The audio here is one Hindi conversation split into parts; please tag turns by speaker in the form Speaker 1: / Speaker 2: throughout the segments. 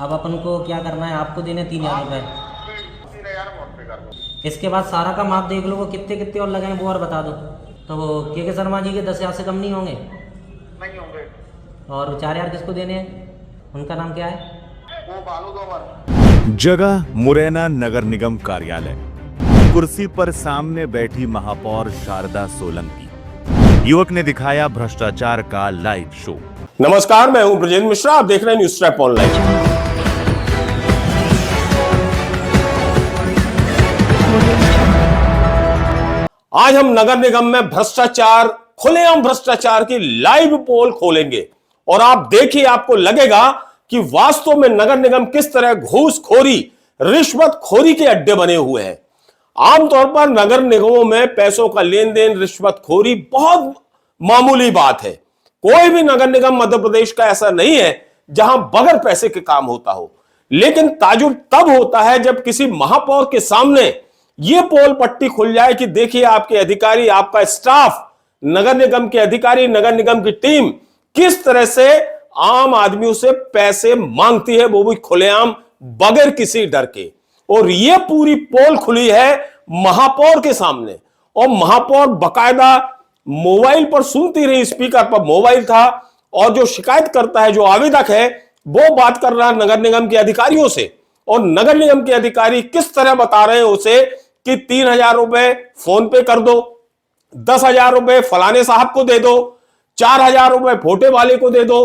Speaker 1: अब अपन को क्या करना है, आपको देने 3,000 रुपये।
Speaker 2: 3,000 फोन पे कर दो।
Speaker 1: इसके बाद सारा काम आप देख लो, वो कितने कितने और लगाए वो और बता दो। तो वो के शर्मा जी के 10,000 से कम नहीं होंगे?
Speaker 2: नहीं होंगे।
Speaker 1: और 4,000 किसको देने हैं, उनका नाम क्या है?
Speaker 2: वो बालू दोमर।
Speaker 3: जगह मुरैना नगर निगम कार्यालय। कुर्सी पर सामने बैठी महापौर शारदा सोलंकी। युवक ने दिखाया भ्रष्टाचार का लाइव शो।
Speaker 4: नमस्कार, मैं हूं ब्रजेंद्र मिश्रा, आप देख रहे हैं न्यूज ट्रैप ऑनलाइन। आज हम नगर निगम में भ्रष्टाचार, खुलेआम भ्रष्टाचार की लाइव पोल खोलेंगे और आप देखिए, आपको लगेगा कि वास्तव में नगर निगम किस तरह घूसखोरी, रिश्वतखोरी के अड्डे बने हुए हैं। आमतौर पर नगर निगमों में पैसों का लेन देन, रिश्वतखोरी बहुत मामूली बात है। कोई भी नगर निगम मध्य प्रदेश का ऐसा नहीं है जहां बगैर पैसे के काम होता हो। लेकिन ताजुब तब होता है जब किसी महापौर के सामने यह पोल पट्टी खुल जाए कि देखिए, आपके अधिकारी, आपका स्टाफ, नगर निगम के अधिकारी, नगर निगम की टीम किस तरह से आम आदमियों से पैसे मांगती है, वो भी खुलेआम, बगैर किसी डर के। और यह पूरी पोल खुली है महापौर के सामने, और महापौर बकायदा मोबाइल पर सुनती रही, स्पीकर पर मोबाइल था, और जो शिकायत करता है, जो आवेदक है, वो बात कर रहा है नगर निगम के अधिकारियों से। और नगर निगम के अधिकारी किस तरह बता रहे हैं उसे कि 3,000 रुपए फोन पे कर दो, 10,000 रुपए फलाने साहब को दे दो, 4,000 रुपए फोटे वाले को दे दो,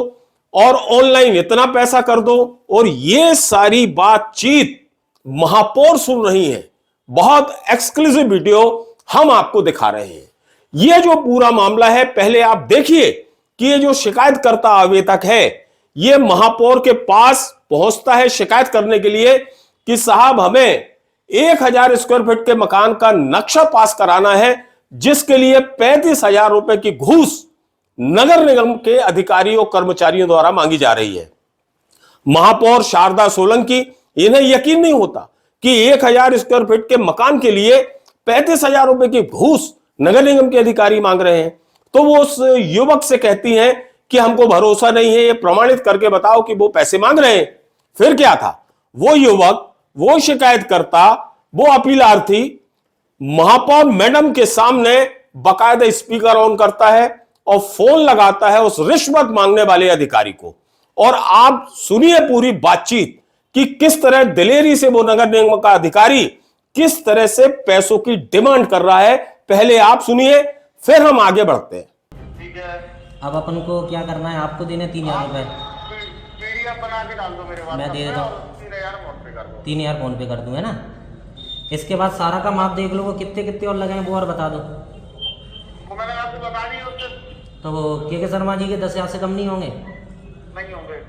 Speaker 4: और ऑनलाइन इतना पैसा कर दो। और ये सारी बातचीत महापौर सुन रही है। बहुत एक्सक्लूसिव वीडियो हम आपको दिखा रहे हैं। यह जो पूरा मामला है, पहले आप देखिए कि ये जो शिकायतकर्ता आवेदक है, यह महापौर के पास पहुंचता है शिकायत करने के लिए कि साहब, हमें 1,000 स्क्वायर फीट के मकान का नक्शा पास कराना है, जिसके लिए 35,000 रुपए की घूस नगर निगम के अधिकारियों, कर्मचारियों द्वारा मांगी जा रही है। महापौर शारदा सोलंकी, इन्हें यकीन नहीं होता कि 1,000 स्क्वायर फीट के मकान के लिए 35,000 रुपए की घूस नगर निगम के अधिकारी मांग रहे हैं। तो वो उस युवक से कहती हैं कि हमको भरोसा नहीं है, ये प्रमाणित करके बताओ कि वो पैसे मांग रहे हैं। फिर क्या था, वो युवक, वो शिकायतकर्ता, वो अपीलार्थी महापौर मैडम के सामने बाकायदा स्पीकर ऑन करता है और फोन लगाता है उस रिश्वत मांगने वाले अधिकारी को। और आप सुनिए पूरी बातचीत कि किस तरह दिलेरी से वो नगर निगम का अधिकारी किस तरह से पैसों की डिमांड कर रहा है। पहले आप सुनिए, फिर हम आगे बढ़ते हैं।
Speaker 2: ठीक है,
Speaker 1: अब अपन को क्या करना है, आपको देने 3,000 रुपये।
Speaker 2: पीडीएफ बना के डाल दो मेरे WhatsApp
Speaker 1: मैं दे देता हूं।
Speaker 2: और 3,000 फोन पे कर दो।
Speaker 1: 3,000 फोन पे कर दूं, है ना? इसके बाद सारा काम आप देख लो, वो कितने कितने और लगाए वो और बता दो।
Speaker 2: वो मैंने आपको बता दी उससे।
Speaker 1: तो वो के शर्मा जी के 10,000 से कम नहीं होंगे?
Speaker 2: नहीं होंगे।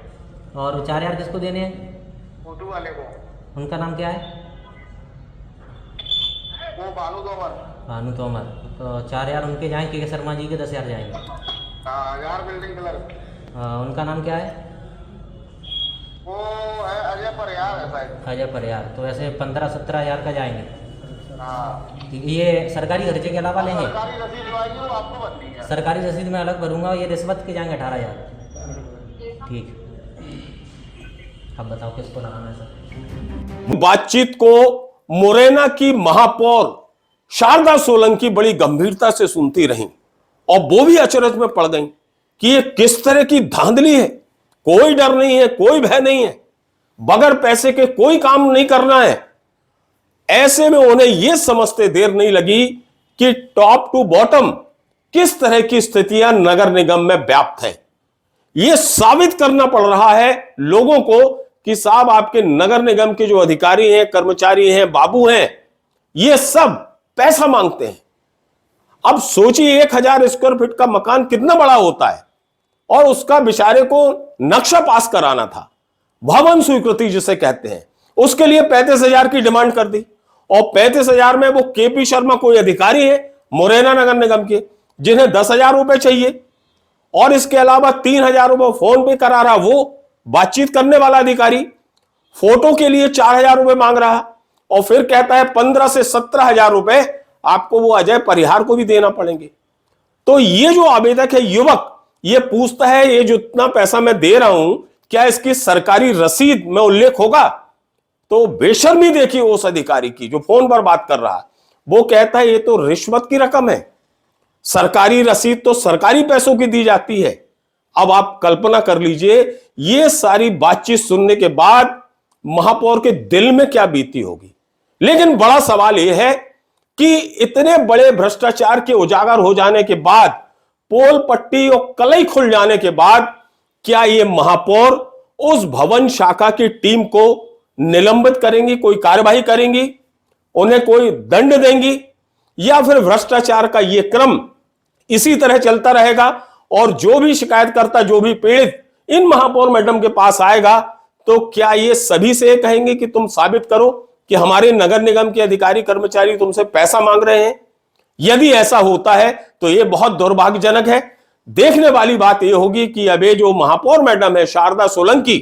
Speaker 1: और 4,000 किसको देने हैं,
Speaker 2: फोटो वाले को।
Speaker 1: उनका नाम क्या है?
Speaker 2: वो बालू दोमर।
Speaker 1: भानु तोमर। तो 4,000 उनके जाएँ, के शर्मा जी के 10,000 जाएंगे।
Speaker 2: हाँ, यार बिल्डिंग कलर।
Speaker 1: उनका नाम क्या है?
Speaker 2: वो है अजय परिहार है शायद।
Speaker 1: अजय परिहार। तो ऐसे 15-17,000 का जाएंगे।
Speaker 2: हाँ,
Speaker 1: ठीक है, ये सरकारी खर्चे के अलावा लेंगे?
Speaker 2: सरकारी रसीद जो आएगी वो आपको बननी है।
Speaker 1: सरकारी रसीद में अलग भरूंगा, ये रिश्वत के जाएंगे 18,000। ठीक, अब बताओ किसको लगाना है सर?
Speaker 4: बातचीत को मुरैना की महापौर शारदा सोलंकी बड़ी गंभीरता से सुनती रहीं और वो भी अचरज में पड़ गईं कि ये किस तरह की धांधली है। कोई डर नहीं है, कोई भय नहीं है, बगैर पैसे के कोई काम नहीं करना है। ऐसे में उन्हें यह समझते देर नहीं लगी कि टॉप टू बॉटम किस तरह की स्थितियां नगर निगम में व्याप्त है। यह साबित करना पड़ रहा है लोगों को कि साहब, आपके नगर निगम के जो अधिकारी हैं, कर्मचारी हैं, बाबू हैं, ये सब पैसा मांगते हैं। अब सोचिए, 1,000 स्क्वायर फीट का मकान कितना बड़ा होता है, और उसका बेचारे को नक्शा पास कराना था, भवन स्वीकृति जिसे कहते हैं, उसके लिए 35,000 की डिमांड कर दी। और 35,000 में वो केपी शर्मा कोई अधिकारी है मुरैना नगर निगम के, जिन्हें 10,000 रुपए चाहिए, और इसके अलावा 3,000 रुपए फोन पे करा रहा वो बातचीत करने वाला अधिकारी, फोटो के लिए 4,000 रुपए मांग रहा, और फिर कहता है 15 से 17,000 रुपए आपको वो अजय परिहार को भी देना पड़ेंगे। तो ये जो आवेदक है युवक, ये पूछता है, ये जितना पैसा मैं दे रहा हूं, क्या इसकी सरकारी रसीद में उल्लेख होगा? तो बेशर्मी देखिए उस अधिकारी की जो फोन पर बात कर रहा है। वो कहता है ये तो रिश्वत की रकम है, सरकारी रसीद तो सरकारी पैसों की दी जाती है। अब आप कल्पना कर लीजिए ये सारी बातचीत सुनने के बाद महापौर के दिल में क्या बीती होगी। लेकिन बड़ा सवाल यह है कि इतने बड़े भ्रष्टाचार के उजागर हो जाने के बाद, पोल पट्टी और कलई खुल जाने के बाद, क्या ये महापौर उस भवन शाखा की टीम को निलंबित करेंगी, कोई कार्यवाही करेंगी, उन्हें कोई दंड देंगी, या फिर भ्रष्टाचार का यह क्रम इसी तरह चलता रहेगा और जो भी शिकायतकर्ता, जो भी पीड़ित इन महापौर मैडम के पास आएगा तो क्या ये सभी से कहेंगे कि तुम साबित करो कि हमारे नगर निगम के अधिकारी कर्मचारी तुमसे पैसा मांग रहे हैं? यदि ऐसा होता है तो यह बहुत दुर्भाग्यजनक है। देखने वाली बात यह होगी कि अब ये जो महापौर मैडम है शारदा सोलंकी,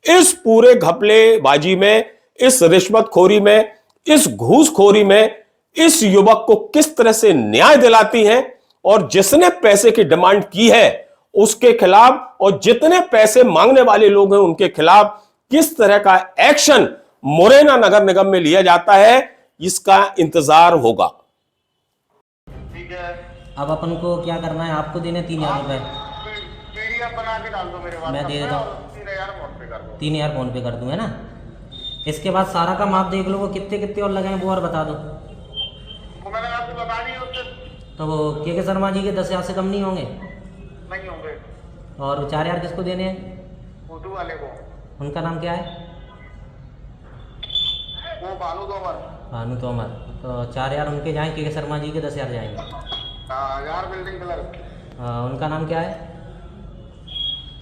Speaker 4: इस पूरे घपलेबाजी में, इस रिश्वतखोरी में, इस घूसखोरी में इस युवक को किस तरह से न्याय दिलाती हैं और जिसने पैसे की डिमांड की है उसके खिलाफ और जितने पैसे मांगने वाले लोग हैं उनके खिलाफ किस तरह का एक्शन मुरैना नगर निगम में लिया जाता है, इसका इंतजार होगा।
Speaker 2: ठीक है,
Speaker 1: अब अपन को क्या करना है? आपको देने 3000 रुपए,
Speaker 2: पीडीएफ बना के डाल दो मेरे पास,
Speaker 1: मैं दे देता हूँ।
Speaker 2: 3000 फोन पे कर दो।
Speaker 1: 3000 फोन पे कर दूं, है ना? इसके बाद सारा का माप देख लो, वो कितने कितने और लगे हैं वो और बता दो।
Speaker 2: वो मैंने आपको बता दी उससे।
Speaker 1: तो वो के शर्मा जी के 10,000 से कम नहीं होंगे?
Speaker 2: नहीं होंगे।
Speaker 1: और 4000 किसको देने हैं?
Speaker 2: उर्दू वाले को।
Speaker 1: उनका नाम क्या है?
Speaker 2: वो भानु तोमर।
Speaker 1: भानु तोमर। तो 4000 उनके जाएँ, के शर्मा जी के 10,000 जाएंगे।
Speaker 2: यार बिल्डिंग क्लर्क।
Speaker 1: उनका नाम क्या है?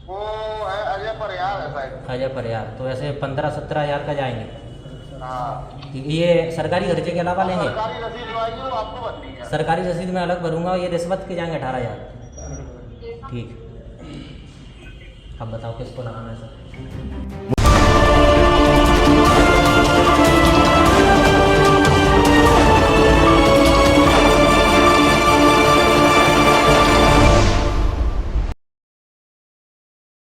Speaker 2: वो है अजय परियार है शायद।
Speaker 1: अजय परियार। तो ऐसे 15-17 हजार का जाएंगे।
Speaker 2: हाँ।
Speaker 1: ये सरकारी खर्चे के अलावा लेंगे?
Speaker 2: सरकारी रसीद जो आएगी वो आपको भरनी है।
Speaker 1: सरकारी रसीद में अलग भरूंगा, ये रिश्वत के जाएंगे 18,000। ठीक, अब बताओ किसको लगाना है सर?